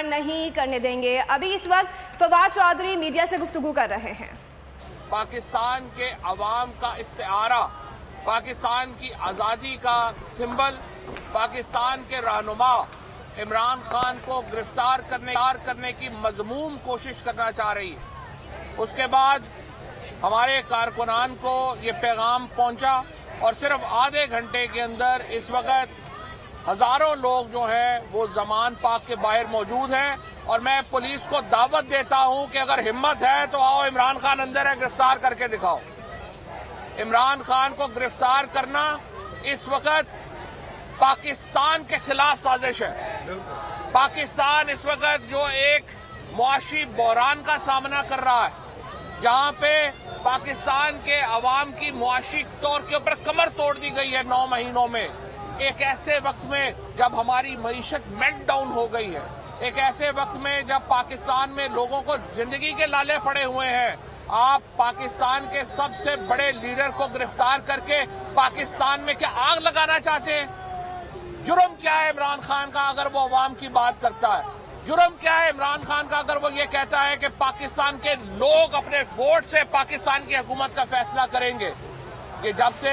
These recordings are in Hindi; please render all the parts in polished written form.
गिरफ्तार नहीं करने देंगे। अभी इस वक्त फवाद चौधरी मीडिया से गुफ्तगू कर रहे हैं। पाकिस्तान के अवाम का इस्तिआरा, पाकिस्तान की आज़ादी का सिंबल, पाकिस्तान के रहनुमा इमरान खान को गिरफ्तार करने की मज़मूम कोशिश करना चाह रही है। उसके बाद हमारे कारकुनान को ये पैगाम पहुंचा और सिर्फ आधे घंटे के अंदर इस वक्त हज़ारों लोग जो हैं वो ज़मान पाक के बाहर मौजूद हैं। और मैं पुलिस को दावत देता हूं कि अगर हिम्मत है तो आओ, इमरान खान अंदर है, गिरफ्तार करके दिखाओ। इमरान खान को गिरफ्तार करना इस वक्त पाकिस्तान के खिलाफ साजिश है। पाकिस्तान इस वक्त जो एक मुआशी बहरान का सामना कर रहा है, जहां पे पाकिस्तान के अवाम की मुआशी तौर के ऊपर कमर तोड़ दी गई है 9 महीनों में, एक ऐसे वक्त में जब हमारी मईशत मेल्ट डाउन हो गई है, एक ऐसे वक्त में जब पाकिस्तान में लोगों को जिंदगी के लाले पड़े हुए हैं, आप पाकिस्तान के सबसे बड़े लीडर को गिरफ्तार करके पाकिस्तान में क्या आग लगाना चाहते हैं? जुर्म क्या है इमरान खान का अगर वो अवाम की बात करता है? जुर्म क्या है इमरान खान का अगर वो ये कहता है कि पाकिस्तान के लोग अपने वोट से पाकिस्तान की हुकूमत का फैसला करेंगे? कि जब से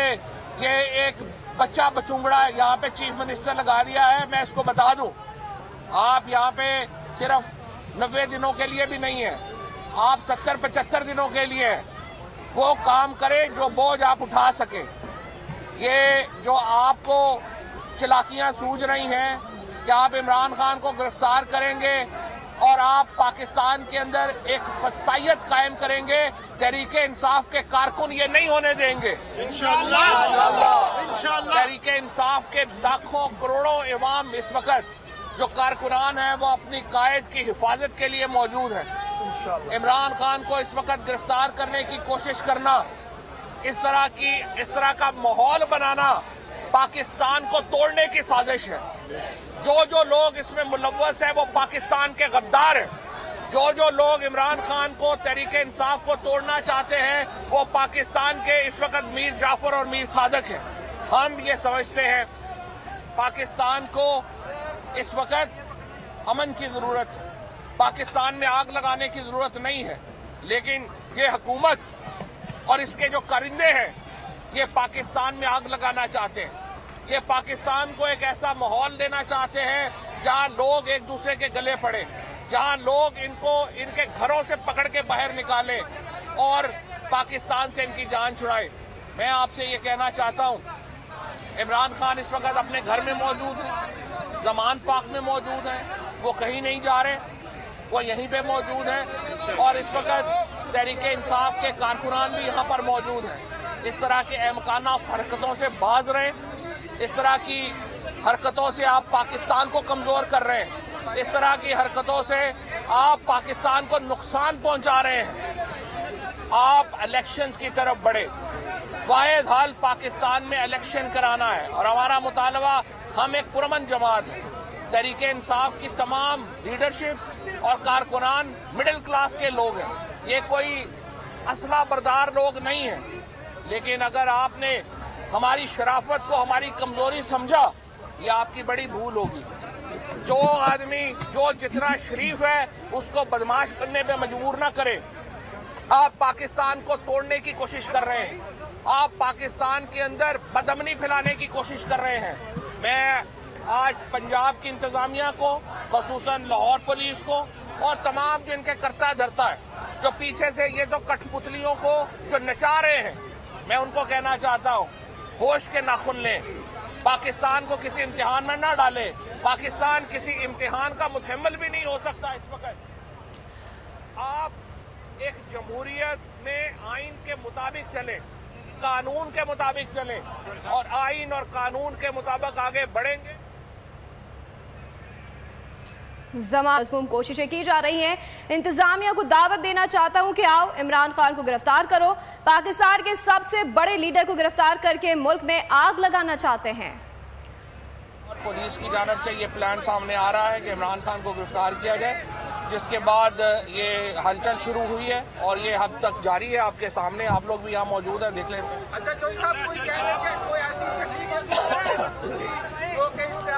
ये एक बच्चा बचुंगड़ा यहाँ पे चीफ मिनिस्टर लगा दिया है, मैं इसको बता दूं, आप यहाँ पे सिर्फ 90 दिनों के लिए भी नहीं है, आप 70-75 दिनों के लिए वो काम करें जो बोझ आप उठा सके। ये जो आपको चलाकियां सूझ रही हैं कि आप इमरान खान को गिरफ्तार करेंगे और आप पाकिस्तान के अंदर एक फस्तायत कायम करेंगे, तहरीके इंसाफ के कारकुन ये नहीं होने देंगे इंशाअल्लाह। तहरीके इंसाफ के लाखों करोड़ों इमाम इस वक्त जो कारकुनान है वो अपनी कायद की हिफाजत के लिए मौजूद है। इमरान खान को इस वक्त गिरफ्तार करने की कोशिश करना, इस तरह का माहौल बनाना पाकिस्तान को तोड़ने की साजिश है। जो लोग इसमें मुलव्वस है वो पाकिस्तान के गद्दार हैं। जो लोग इमरान खान को, तहरीके इंसाफ को तोड़ना चाहते हैं, वो पाकिस्तान के इस वक्त मीर जाफर और मीर सादक हैं। हम ये समझते हैं पाकिस्तान को इस वक्त अमन की जरूरत है, पाकिस्तान में आग लगाने की जरूरत नहीं है, लेकिन ये हुकूमत और इसके जो कारिंदे हैं ये पाकिस्तान में आग लगाना चाहते हैं। ये पाकिस्तान को एक ऐसा माहौल देना चाहते हैं जहां लोग एक दूसरे के गले पड़े, जहां लोग इनको इनके घरों से पकड़ के बाहर निकाले और पाकिस्तान से इनकी जान छुड़ाए। मैं आपसे ये कहना चाहता हूं, इमरान खान इस वक्त अपने घर में मौजूद है, ज़मान पाक में मौजूद है, वो कहीं नहीं जा रहे, वो यहीं पे मौजूद है और इस वक्त तहरीके इंसाफ के कारकुनान भी यहाँ पर मौजूद हैं। इस तरह के अहमकाना हरकतों से बाज रहे, इस तरह की हरकतों से आप पाकिस्तान को कमजोर कर रहे हैं, इस तरह की हरकतों से आप पाकिस्तान को नुकसान पहुंचा रहे हैं। आप इलेक्शंस की तरफ बढ़े, वाहिद हाल पाकिस्तान में इलेक्शन कराना है और हमारा मुतालबा, हम एक पुरअमन जमात है, तहरीके इंसाफ की तमाम लीडरशिप और कारकुनान मिडिल क्लास के लोग हैं, ये कोई असला बरदार लोग नहीं हैं। लेकिन अगर आपने हमारी शराफत को हमारी कमजोरी समझा, ये आपकी बड़ी भूल होगी। जो आदमी जो जितना शरीफ है उसको बदमाश बनने पे मजबूर ना करे। आप पाकिस्तान को तोड़ने की कोशिश कर रहे हैं, आप पाकिस्तान के अंदर बदअमनी फैलाने की कोशिश कर रहे हैं। मैं आज पंजाब की इंतजामिया को, खसूसन लाहौर पुलिस को और तमाम जो इनके करता धरता है, जो पीछे से ये तो कठपुतलियों को जो नचा रहे हैं, मैं उनको कहना चाहता हूँ, होश के नाखुन लें, पाकिस्तान को किसी इम्तिहान में ना डालें। पाकिस्तान किसी इम्तिहान का मुतहम्मिल भी नहीं हो सकता। इस वक्त आप एक जमहूरियत में आइन के मुताबिक चलें, कानून के मुताबिक चलें और आइन और कानून के मुताबिक आगे बढ़ेंगे। मज़मूम कोशिशें की जा रही हैं। इंतजामिया को दावत देना चाहता हूं कि आओ, इमरान खान को गिरफ्तार करो। पाकिस्तान के सबसे बड़े लीडर को गिरफ्तार करके मुल्क में आग लगाना चाहते हैं। पुलिस की जानब से ये प्लान सामने आ रहा है कि इमरान खान को गिरफ्तार किया जाए, जिसके बाद ये हलचल शुरू हुई है और ये अब तक जारी है। आपके सामने, आप लोग भी यहाँ मौजूद हैं, देख लेते हैं।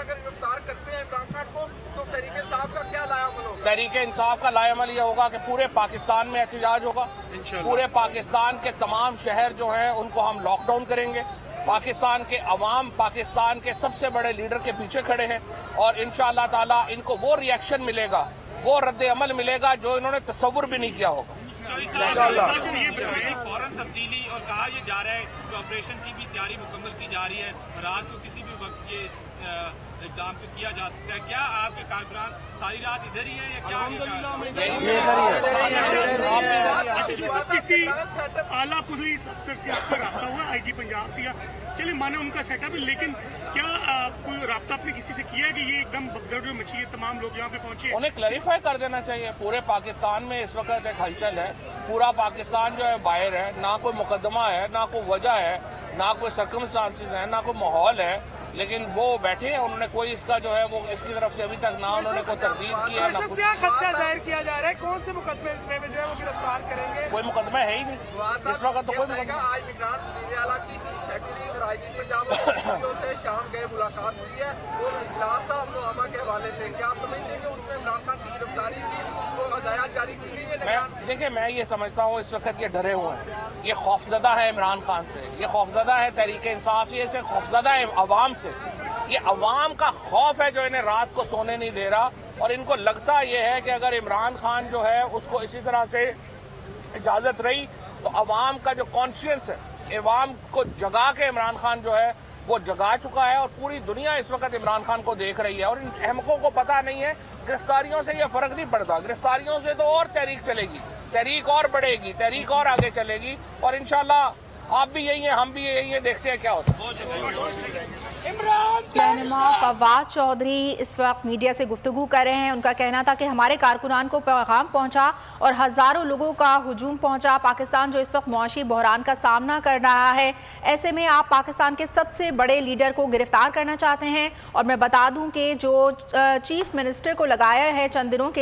गिरफ्तार करते हैं इमरान खान को, तो तरीके साहब का क्या लाया तहरीक इंसाफ का लाएमल ये होगा कि पूरे पाकिस्तान में एहतजाज होगा। पूरे पाकिस्तान के तमाम शहर जो हैं उनको हम लॉकडाउन करेंगे। पाकिस्तान के अवाम पाकिस्तान के सबसे बड़े लीडर के पीछे खड़े हैं और इंशाअल्लाह ताला इनको वो रिएक्शन मिलेगा, वो रद्द अमल मिलेगा जो इन्होंने तस्वुर भी नहीं किया होगा। फौरन तब्दीली और कहा यह जा रहा है कि ऑपरेशन की भी तैयारी मुकम्मल की जा रही है, रात को किसी भी वक्त ये इक़दाम पे किया जा सकता है। क्या आपके कारकुनान सारी रात इधर ही है या क्या? किसी आला पुलिस अफसर से आपका रब्ता हुआ, IG पंजाब से, या चलिए माने उनका सेटअप है, लेकिन क्या कोई रब्ता आपने किसी से किया है कि ये एकदम भगदड़ जो मची है, तमाम लोग यहाँ पे पहुंचे? उन्हें क्लैरिफाई कर देना चाहिए। पूरे पाकिस्तान में इस वक्त एक हलचल है, पूरा पाकिस्तान जो है बाहर है, ना कोई मुकदमा है, ना कोई वजह है, ना कोई सर्कमस्टांसेस है, ना कोई माहौल है, लेकिन वो बैठे हैं। उन्होंने कोई इसका जो है वो इसकी तरफ से अभी तक ना उन्होंने कोई तरदीद की है ना कुछ। क्या खदशा जाहिर किया जा रहा है, कौन से मुकदमे में जो है वो गिरफ्तार करेंगे? कोई मुकदमा है ही नहीं इस वक्त, तो कोई मुकदमा। आज इमरान सेक्रेटरी और IG पंजाब से शाम गए मुलाकात हुई है और इजलास था अमनो के हवाले से। क्या आप समझते हैं कि उसमें इमरान खान की गिरफ्तारी को हदायत जारी की गई है? देखिए, मैं ये समझता हूँ इस वक्त ये डरे हुए हैं, ये खौफजदा है इमरान खान से, ये खौफजदा है तहरीक इंसाफ से, खौफजदा है अवाम से। ये अवाम का खौफ है जो इन्हें रात को सोने नहीं दे रहा और इनको लगता ये है कि अगर इमरान खान जो है उसको इसी तरह से इजाज़त रही तो अवाम का जो कॉन्शियस है, अवाम को जगा के इमरान खान जो है वो जगा चुका है और पूरी दुनिया इस वक्त इमरान खान को देख रही है। और इन अहमकों को पता नहीं है, गिरफ्तारियों से ये फर्क नहीं पड़ता, गिरफ्तारियों से तो और तहरीक चलेगी, तहरीक और बढ़ेगी, तहरीक और आगे चलेगी और इंशाल्लाह आप भी यही हैं, हम भी यही हैं, देखते हैं क्या होता है। रहनुमा फवाद चौधरी इस वक्त मीडिया से गुफ्तगू कर रहे हैं। उनका कहना था कि हमारे कारकुनान को पैगाम पहुंचा और हज़ारों लोगों का हुजूम पहुंचा। पाकिस्तान जो इस वक्त मुआशी बहरान का सामना कर रहा है, ऐसे में आप पाकिस्तान के सबसे बड़े लीडर को गिरफ्तार करना चाहते हैं। और मैं बता दूं कि जो चीफ मिनिस्टर को लगाया है चंद दिनों के